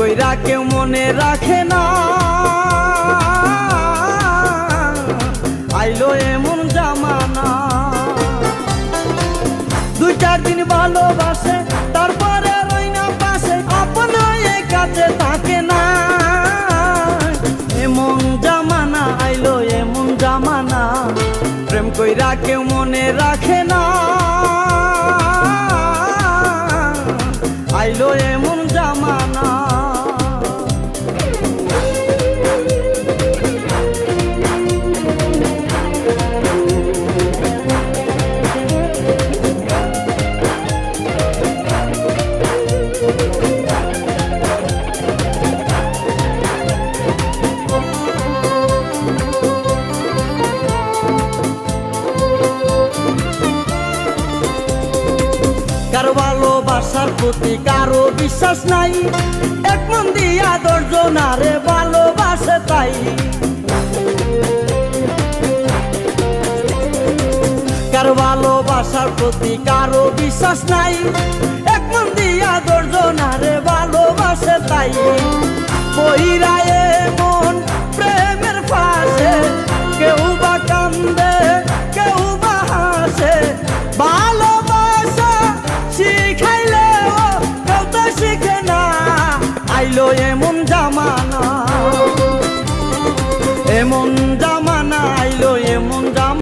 কইরা কেউ মনে রাখে না, আইলো এমন জামানা। 2-4 দিন ভালোবাসে তারপরে রই না পাশে, আপন হয়ে কাছে থাকে না। এমন জামানা আইলো এমন জামানা, প্রেম কইরা কেউ মনে রাখে না, আইলো এমন জামানা। কারো ভালোবাসার প্রতি কারো বিশ্বাস নাই, এক মন দিয়া 10 জনারে ভালোবাসে তাই। কারো ভালোবাসার প্রতি কারো বিশ্বাস নাই, এক মন দিয়া 10 জনারে ভালোবাসে তাই। বহিরা এমন প্রেমের ফাঁসে, কেউ বা কান্দে কেউ বা হাসে। ভালোবাসা শিখাইলেও কেউ তো শিখে না, আইলো এমন জামানা, এমন জামানা